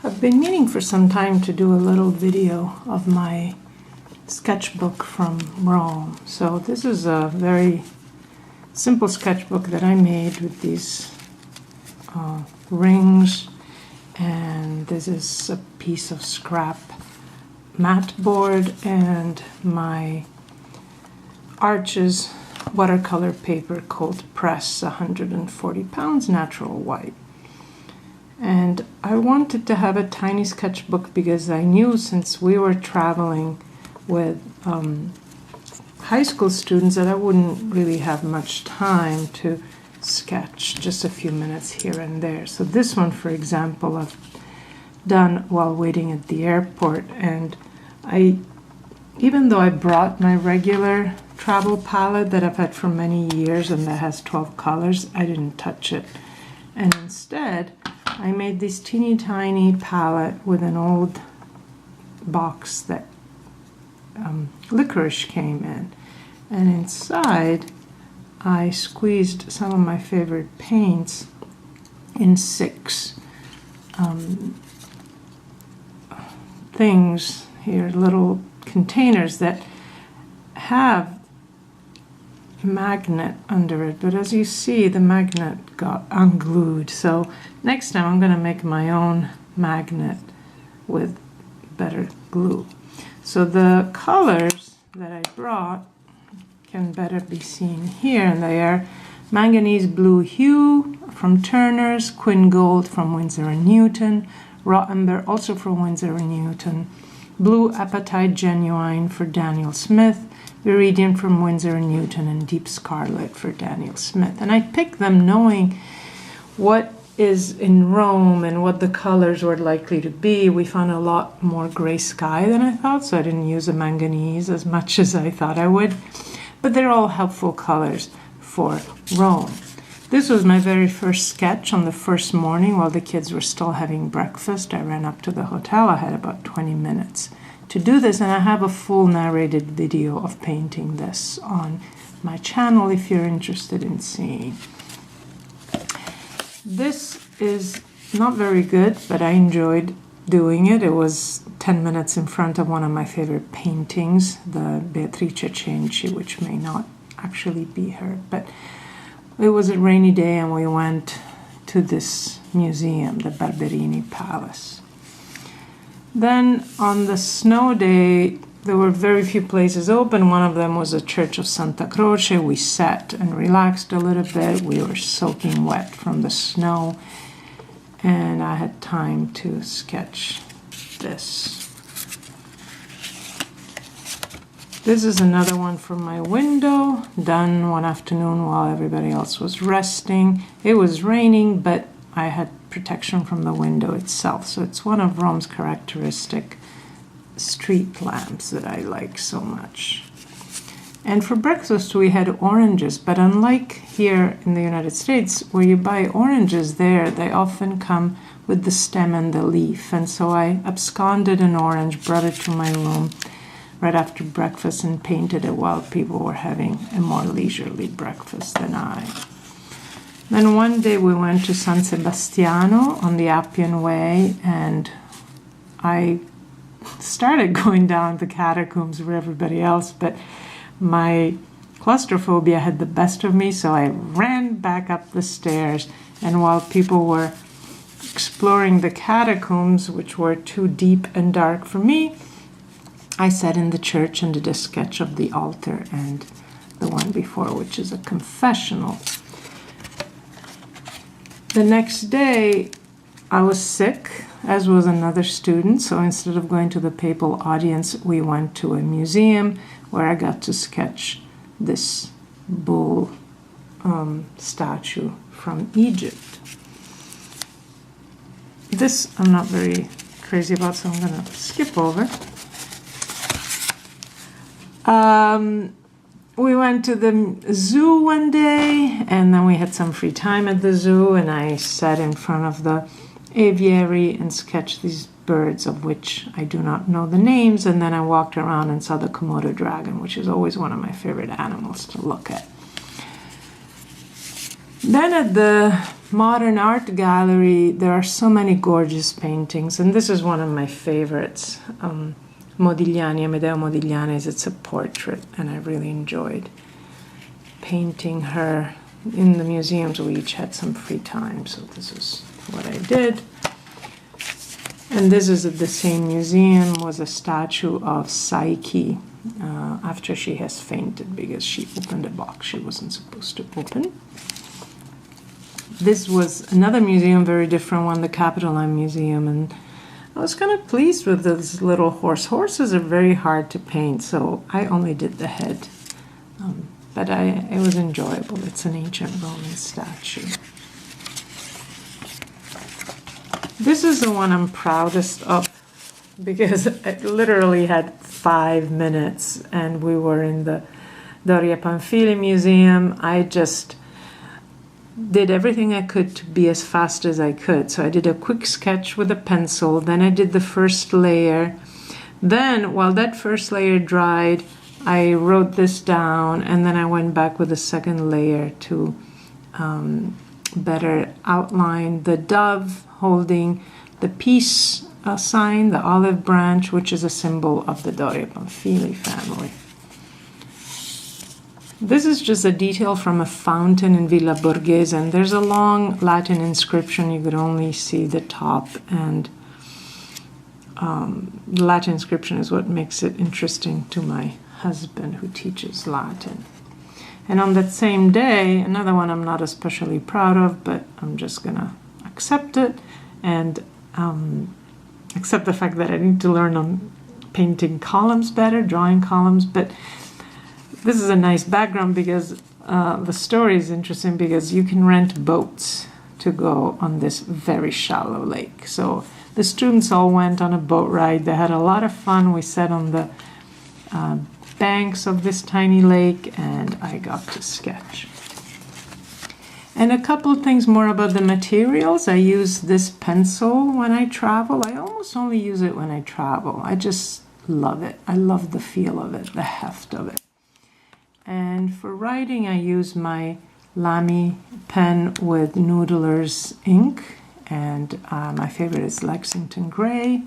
I've been meaning for some time to do a little video of my sketchbook from Rome. So this is a very simple sketchbook that I made with these rings, and this is a piece of scrap mat board and my Arches watercolor paper cold press, 140 pounds, natural white. And I wanted to have a tiny sketchbook because I knew, since we were traveling with high school students, that I wouldn't really have much time to sketch, just a few minutes here and there. So this one, for example, I've done while waiting at the airport, and even though I brought my regular travel palette that I've had for many years and that has 12 colors, I didn't touch it. And instead, I made this teeny tiny palette with an old box that licorice came in. And inside, I squeezed some of my favorite paints in 6 things here, little containers that have magnet under it, but as you see, the magnet got unglued. So next time I'm going to make my own magnet with better glue. So the colors that I brought can better be seen here, and they are manganese blue hue from Turner's, Quin Gold from Winsor & Newton, raw umber also from Winsor & Newton, blue apatite genuine for Daniel Smith, Viridian from Winsor & Newton, and Deep Scarlet for Daniel Smith. And I picked them knowing what is in Rome and what the colors were likely to be. We found a lot more gray sky than I thought, so I didn't use a manganese as much as I thought I would. But they're all helpful colors for Rome. This was my very first sketch on the first morning while the kids were still having breakfast. I ran up to the hotel. I had about 20 minutes to do this, and I have a full narrated video of painting this on my channel if you're interested in seeing. This is not very good, but I enjoyed doing it. It was 10 minutes in front of one of my favorite paintings, the Beatrice Cenci, which may not actually be her, but it was a rainy day and we went to this museum, the Barberini Palace. Then on the snow day, there were very few places open. One of them was a church of Santa Croce. We sat and relaxed a little bit. We were soaking wet from the snow, and I had time to sketch this. This is another one from my window, done one afternoon while everybody else was resting. It was raining, but I had protection from the window itself. So it's one of Rome's characteristic street lamps that I like so much. And for breakfast we had oranges, but unlike here in the United States where you buy oranges there, they often come with the stem and the leaf. And so I absconded an orange, brought it to my room right after breakfast and painted it while people were having a more leisurely breakfast than I. Then one day we went to San Sebastiano on the Appian Way, and I started going down the catacombs with everybody else, but my claustrophobia had the best of me, so I ran back up the stairs, and while people were exploring the catacombs, which were too deep and dark for me, I sat in the church and did a sketch of the altar and the one before, which is a confessional. The next day, I was sick, as was another student, so instead of going to the papal audience, we went to a museum where I got to sketch this bull statue from Egypt. This I'm not very crazy about, so I'm going to skip over. We went to the zoo one day, and then we had some free time at the zoo, and I sat in front of the aviary and sketched these birds of which I do not know the names, and then I walked around and saw the Komodo dragon, which is always one of my favorite animals to look at. Then at the modern art gallery, there are so many gorgeous paintings, and this is one of my favorites. Modigliani, Amedeo Modigliani's. It's a portrait, and I really enjoyed painting her. In the museums, we each had some free time, so this is what I did. And this is at the same museum, was a statue of Psyche after she has fainted because she opened a box she wasn't supposed to open. This was another museum, very different one, the Capitoline Museum, and I was kind of pleased with this little horse. Horses are very hard to paint, so I only did the head. But it was enjoyable. It's an ancient Roman statue. This is the one I'm proudest of because it literally had 5 minutes, and we were in the Doria Pamphili Museum. I just did everything I could to be as fast as I could. So I did a quick sketch with a pencil, then I did the first layer. Then, while that first layer dried, I wrote this down, and then I went back with a second layer to better outline the dove holding the peace sign, the olive branch, which is a symbol of the Doria Pamphili family. This is just a detail from a fountain in Villa Borghese, and there's a long Latin inscription. You could only see the top, and the Latin inscription is what makes it interesting to my husband, who teaches Latin. And on that same day, another one I'm not especially proud of, but I'm just gonna accept it and accept the fact that I need to learn on painting columns better, drawing columns. But this is a nice background because the story is interesting because you can rent boats to go on this very shallow lake. So the students all went on a boat ride. They had a lot of fun. We sat on the banks of this tiny lake, and I got to sketch. And a couple of things more about the materials. I use this pencil when I travel. I almost only use it when I travel. I just love it. I love the feel of it, the heft of it. And for writing, I use my Lamy pen with Noodler's ink, and my favorite is Lexington Gray.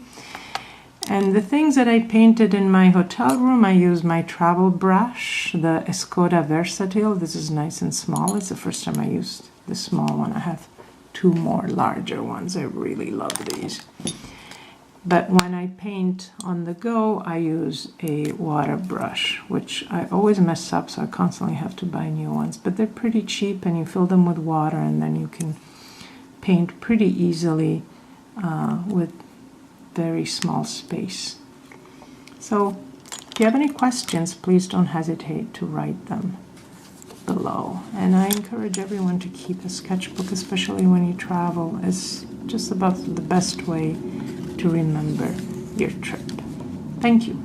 And the things that I painted in my hotel room, I use my travel brush, the Escoda Versatile. This is nice and small. It's the first time I used the small one. I have 2 more larger ones. I really love these. But when I paint on the go, I use a water brush, which I always mess up, so I constantly have to buy new ones. But they're pretty cheap, and you fill them with water, and then you can paint pretty easily with very small space. So if you have any questions, please don't hesitate to write them below. And I encourage everyone to keep a sketchbook, especially when you travel. It's just about the best way to remember your trip. Thank you.